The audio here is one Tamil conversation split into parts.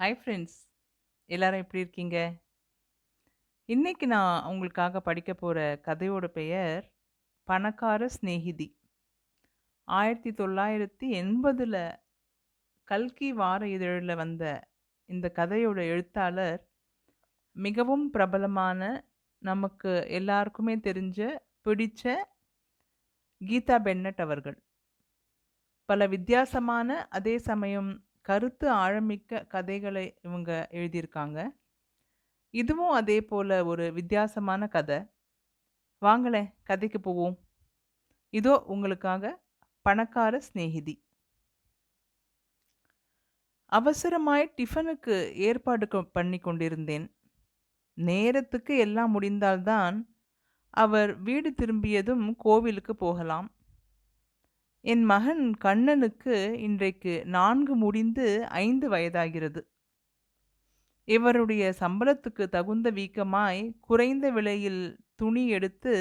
Hi friends. எல்லாரும் எப்படி இருக்கீங்க? இன்னைக்கு நான் உங்களுக்காக படிக்க போற கதையோட பெயர் பணக்கார சிநேகிதி. 1980ல கல்கி வார இதழில வந்த இந்த கதையோட எழுத்தாளர் மிகவும் பிரபலமான, நமக்கு எல்லாருக்குமே தெரிஞ்ச, பிடிச்ச கீதா பென்னட் அவர்கள். பல வித்தியாசமான, அதே சமயம் கருத்து ஆழமிக்க கதைகளை இவங்க எழுதியிருக்காங்க. இதுவும் அதே போல ஒரு வித்தியாசமான கதை. வாங்களேன் கதைக்கு போவோம். இதோ உங்களுக்காக பணக்கார சிநேகிதி. அவசரமாய் டிஃபனுக்கு ஏற்பாடு பண்ணி கொண்டிருந்தேன். நேரத்துக்கு எல்லாம் முடிந்தால்தான் அவர் வீடு திரும்பியதும் கோவிலுக்கு போகலாம். என் மகன் கண்ணனுக்கு இன்றைக்கு 4 முடிந்து 5 வயதாகிறது. இவருடைய சம்பளத்துக்கு தகுந்த வீக்கமாய் குறைந்த விலையில் துணி எடுத்து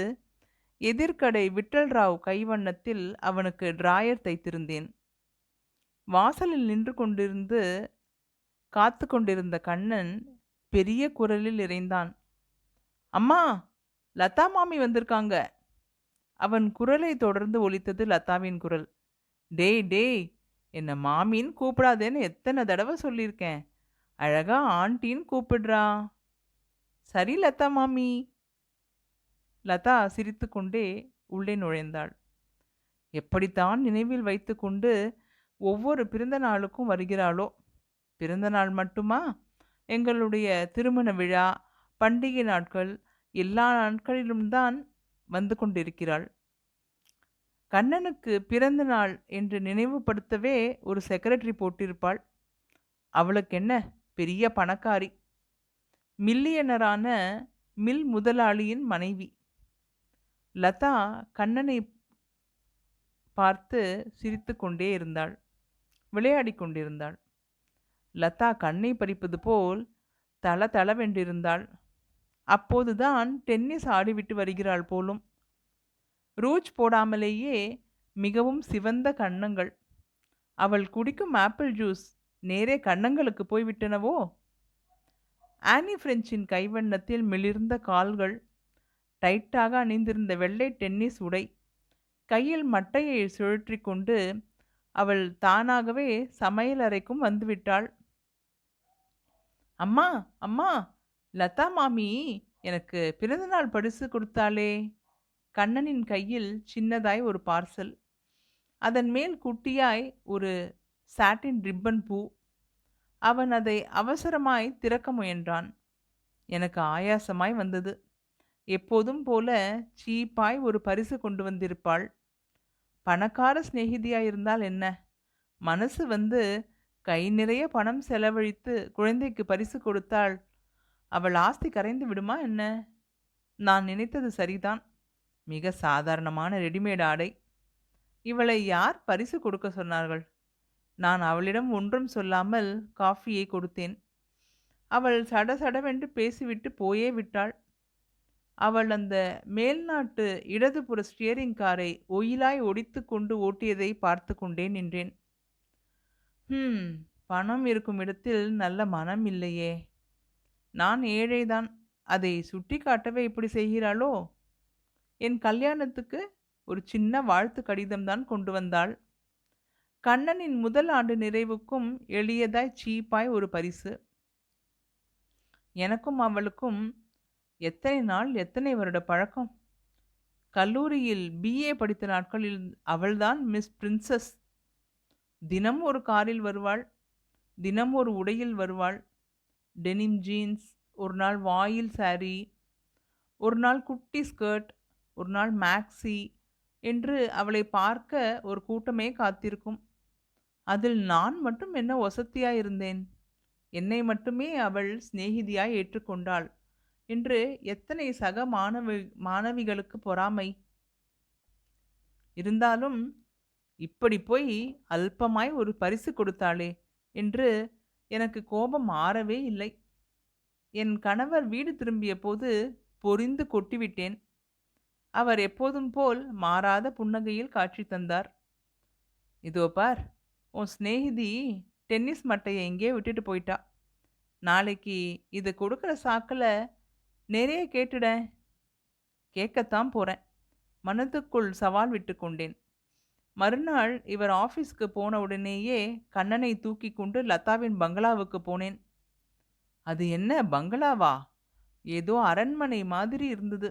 எதிர்க்கடை விட்டல்ராவ் கைவண்ணத்தில் அவனுக்கு டிராயர் தைத்திருந்தேன். வாசலில் நின்று கொண்டிருந்து காத்து கொண்டிருந்த கண்ணன் பெரிய குரலில் இறைந்தான். அம்மா, லதா மாமி வந்திருக்காங்க. அவன் குரலை தொடர்ந்து ஒலித்தது லதாவின் குரல். டேய் டேய், என்ன மாமின்னு கூப்பிடாதேன்னு எத்தனை தடவை சொல்லியிருக்கேன். அழகா ஆண்டின்னு கூப்பிடுறா. சரி லதா மாமி. லதா சிரித்துக்கொண்டே உள்ளே நுழைந்தாள். எப்படித்தான் நினைவில் வைத்துக்கொண்டு ஒவ்வொரு பிறந்த நாளுக்கும் வருகிறாளோ. பிறந்த நாள் மட்டுமா, எங்களுடைய திருமண விழா, பண்டிகை நாட்கள், எல்லா நாட்களிலும் தான் வந்து கொண்டிருக்கிறாள். கண்ணனுக்கு பிறந்த நாள் என்று நினைவுபடுத்தவே ஒரு செக்ரட்டரி போட்டிருப்பாள். அவளுக்கென்ன, பெரிய பணக்காரி, மில்லியனரான மில் முதலாளியின் மனைவி. லதா கண்ணனை பார்த்து சிரித்து கொண்டே இருந்தாள். விளையாடி கொண்டிருந்தாள். லதா கண்ணை பறிப்பது போல் தள தளவென்றிருந்தாள். அப்போதுதான் டென்னிஸ் ஆடிவிட்டு வருகிறாள் போலும். ரூஜ் போடாமலேயே மிகவும் சிவந்த கன்னங்கள். அவள் குடிக்கும் ஆப்பிள் ஜூஸ் நேரே கன்னங்களுக்கு போய்விட்டனவோ. ஆனி பிரெஞ்சின் கைவண்ணத்தில் மிளிர்ந்த கால்கள், டைட்டாக அணிந்திருந்த வெள்ளை டென்னிஸ் உடை, கையில் மட்டையை சுழற்றி கொண்டு அவள் தானாகவே சமையல் அறைக்கும் வந்துவிட்டாள். அம்மா அம்மா, லதா மாமி எனக்கு பிறந்தநாள் பரிசு கொடுத்தாளே. கண்ணனின் கையில் சின்னதாய் ஒரு பார்சல். அதன் மேல் குட்டியாய் ஒரு சாட்டின் ரிப்பன் பூ. அவன் அதை அவசரமாய் திறக்க முயன்றான். எனக்கு ஆயாசமாய் வந்தது. எப்போதும் போல சீப்பாய் ஒரு பரிசு கொண்டு வந்திருப்பாள். பணக்கார சிநேகிதியாயிருந்தால் என்ன, மனசு வந்து கை நிறைய பணம் செலவழித்து குழந்தைக்கு பரிசு கொடுத்தாள் அவள் ஆஸ்தி கரைந்து விடுமா என்ன? நான் நினைத்தது சரிதான். மிக சாதாரணமான ரெடிமேட் ஆடை. இவளை யார் பரிசு கொடுக்க சொன்னார்கள்? நான் அவளிடம் ஒன்றும் சொல்லாமல் காஃபியை கொடுத்தேன். அவள் சடசடவென்று பேசிவிட்டு போயே விட்டாள். அவள் அந்த மேல்நாட்டு இடதுபுற ஸ்டியரிங் காரை ஒயிலாய் ஒடித்து கொண்டு ஓட்டியதை பார்த்து கொண்டே நின்றேன். பணம் இருக்கும் இடத்தில் நல்ல மனம் இல்லையே. நான் ஏழைதான், அதை சுட்டி காட்டவே இப்படி செய்கிறாளோ? என் கல்யாணத்துக்கு ஒரு சின்ன வாழ்த்து கடிதம்தான் கொண்டு வந்தாள். கண்ணனின் முதல் ஆண்டு நிறைவுக்கும் எளியதாய் சீப்பாய் ஒரு பரிசு. எனக்கும் அவளுக்கும் எத்தனை நாள், எத்தனை வருட பழக்கம். கல்லூரியில் பிஏ படித்த நாட்களில் அவள்தான் மிஸ் பிரின்சஸ். தினம் ஒரு காரில் வருவாள், தினம் ஒரு உடையில் வருவாள். டெனிம் ஜீன்ஸ், ஒரு நாள் வாயில் சாரி, ஒரு நாள் குட்டி ஸ்கர்ட், ஒரு நாள் மேக்ஸி என்று அவளை பார்க்க ஒரு கூட்டமே காத்திருக்கும். அதில் நான் மட்டும் என்ன ஒசத்தியாயிருந்தேன். என்னை மட்டுமே அவள் சிநேகிதியாய் ஏற்றுக்கொண்டாள் என்று எத்தனை சக மாணவிகளுக்கு பொறாமை. இருந்தாலும் இப்படி போய் அல்பமாய் ஒரு பரிசு கொடுத்தாளே என்று எனக்கு கோபம் ஆறவே இல்லை. என் கணவர் வீடு திரும்பிய போது பொரிந்து கொட்டிவிட்டேன். அவர் எப்போதும் போல் மாறாத புன்னகையில் காட்சி தந்தார். இதோ பார், உன் சிநேகிதி டென்னிஸ் மட்டையை எங்கேயோ விட்டுட்டு போயிட்டா. நாளைக்கு இது கொடுக்குற சாக்குல நிறைய கேட்டுடேன். கேட்கத்தான் போறேன். மனதுக்குள் சவால் விட்டுக்கொண்டேன். மறுநாள் இவர் ஆபீஸ்க்கு போன உடனேயே கண்ணனை தூக்கிக் கொண்டு லதாவின் பங்களாவுக்கு போனேன். அது என்ன பங்களாவா? ஏதோ அரண்மனை மாதிரி இருந்தது.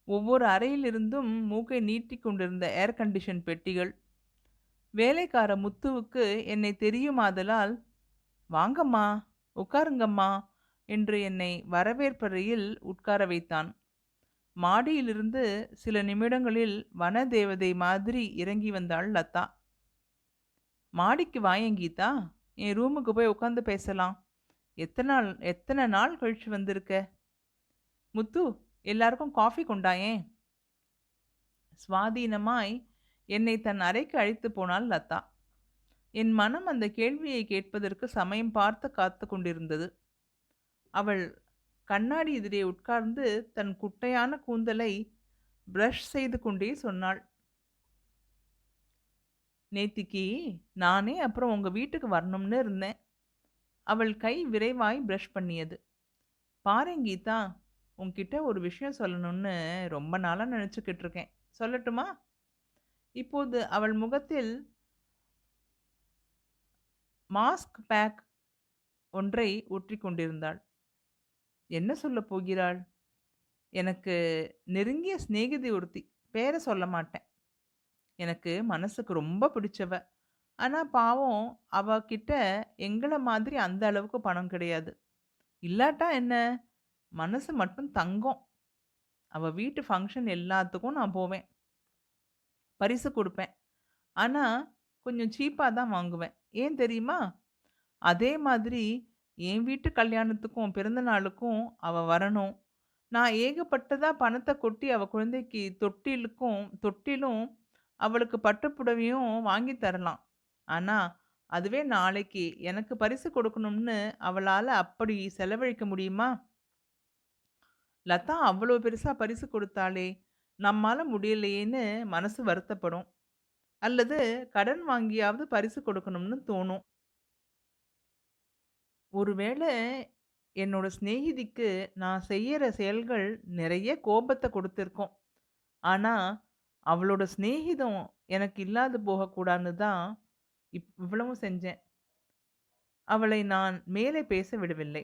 ஒவ்வொரு அறையிலிருந்தும் மூக்கை நீட்டிக் கொண்டிருந்த ஏர் கண்டிஷன் பெட்டிகள். வேலைக்கார முத்துவுக்கு என்னை தெரியுமாதலால், வாங்கம்மா, உட்காருங்கம்மா என்று என்னை வரவேற்பறையில் உட்கார வைத்தான். மாடியிலிருந்து சில நிமிடங்களில் வனதேவதை மாதிரி இறங்கி வந்தாள் லதா. மாடிக்கு வாயேன் கீதா, என் ரூமுக்கு போய் உட்காந்து பேசலாம். எத்தனை நாள் கழிச்சு வந்திருக்க? முத்து, எல்லாருக்கும் காஃபி கொண்டாயேன். சுவாதீனமாய் என்னை தன் அறைக்கு அழைத்து போனாள் லதா. என் மனம் அந்த கேள்வியை கேட்பதற்கு சமயம் பார்த்து காத்து கொண்டிருந்தது. அவள் கண்ணாடி எதிரே உட்கார்ந்து தன் குட்டையான கூந்தலை பிரஷ் செய்து கொண்டே சொன்னாள். நேத்திக்கு நானே அப்புறம் உங்க வீட்டுக்கு வரணும்னு இருந்தேன். அவள் கை விரைவாய் பிரஷ் பண்ணியது. பாருங்க கீதா, உன்கிட்ட ஒரு விஷயம் சொல்லணும்னு ரொம்ப நாளாக நினச்சிக்கிட்டு இருக்கேன். சொல்லட்டுமா? இப்போது அவள் முகத்தில் மாஸ்க் பேக் ஒன்றை ஒற்றி கொண்டிருந்தாள். என்ன சொல்ல போகிறாள்? எனக்கு நெருங்கிய சிநேகிதி ஒருத்தி, பேரை சொல்ல மாட்டேன். எனக்கு மனசுக்கு ரொம்ப பிடிச்சவ. ஆனால் பாவம், அவகிட்ட எங்களை மாதிரி அந்த அளவுக்கு பணம் கிடையாது. இல்லாட்டா என்ன, மனசு மட்டும் தங்கம். அவள் வீட்டு ஃபங்க்ஷன் எல்லாத்துக்கும் நான் போவேன், பரிசு கொடுப்பேன். ஆனால் கொஞ்சம் சீப்பாக தான் வாங்குவேன். ஏன் தெரியுமா? அதே மாதிரி என் வீட்டு கல்யாணத்துக்கும் பிறந்த நாளுக்கும் அவள் வரணும். நான் ஏகப்பட்டதாக பணத்தை கொட்டி அவள் குழந்தைக்கு தொட்டிலும் அவளுக்கு பட்டுப்புடவையும் வாங்கி தரலாம். ஆனால் அதுவே நாளைக்கு எனக்கு பரிசு கொடுக்கணும்னு அவளால் அப்படி செலவழிக்க முடியுமா? லதா அவ்வளோ பெருசாக பரிசு கொடுத்தாளே, நம்மால் முடியலையேன்னு மனசு வருத்தப்படும். அல்லது கடன் வாங்கியாவது பரிசு கொடுக்கணும்னு தோணும். ஒருவேளை என்னோட சிநேகிதிக்கு நான் செய்கிற செயல்கள் நிறைய கோபத்தை கொடுத்துருக்கோம். ஆனால் அவளோட சிநேகிதம் எனக்கு இல்லாது போகக்கூடாதுன்னு தான் இவ்வளவும் செஞ்சேன். அவளை நான் மேலே பேச விடவில்லை.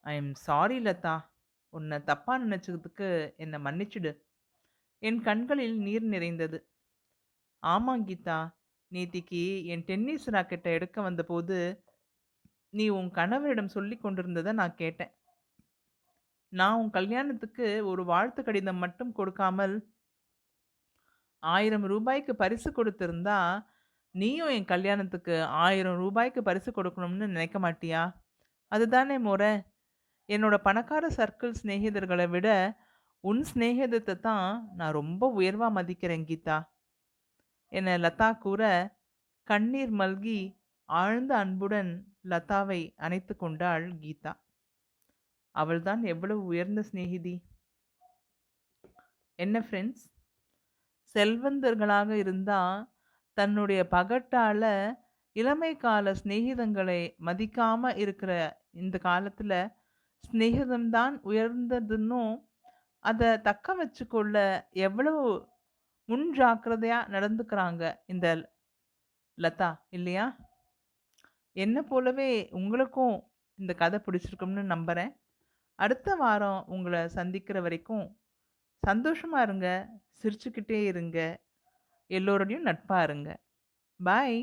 ஐ எம் சாரி லதா, உன்னை தப்பா நினச்சதுக்கு என்னை மன்னிச்சிடு. என் கண்களில் நீர் நிறைந்தது. ஆமாம் கீதா, நேத்திக்கு என் டென்னிஸ் ராக்கெட்டை எடுக்க வந்தபோது நீ உன் கணவரிடம் சொல்லி கொண்டிருந்ததை நான் கேட்டேன். நான் உன் கல்யாணத்துக்கு ஒரு வாழ்த்து கடிதம் மட்டும் கொடுக்காமல் 1000 ரூபாய்க்கு பரிசு கொடுத்திருந்தா, நீயும் என் கல்யாணத்துக்கு 1000 ரூபாய்க்கு பரிசு கொடுக்கணும்னு நினைக்க மாட்டியா? அதுதானே முறை. என்னோட பணக்கார சர்க்கிள் சிநேகிதர்களை விட உன் சிநேகிதத்தை தான் நான் ரொம்ப உயர்வாக மதிக்கிறேன் கீதா என லதா கூற, கண்ணீர் மல்கி ஆழ்ந்த அன்புடன் லதாவை அணைத்து கொண்டாள் கீதா. அவள்தான் எவ்வளவு உயர்ந்த சிநேகிதி! என்ன ஃப்ரெண்ட்ஸ், செல்வந்தர்களாக இருந்தால் தன்னுடைய பகட்டால் இளமை கால சிநேகிதங்களை மதிக்காமல் இருக்கிற இந்த காலத்தில் சிநேகிதம்தான் உயர்ந்ததுன்னும் அதை தக்க வச்சுக்கொள்ள எவ்வளவு முன் ஜாக்கிரதையாக நடந்துக்கிறாங்க இந்த லதா, இல்லையா? என்னை போலவே உங்களுக்கும் இந்த கதை பிடிச்சிருக்கும்னு நம்புகிறேன். அடுத்த வாரம் உங்களை சந்திக்கிற வரைக்கும் சந்தோஷமாக இருங்க, சிரிச்சுக்கிட்டே இருங்க, எல்லோரோடையும் நட்பாக இருங்க. பாய்.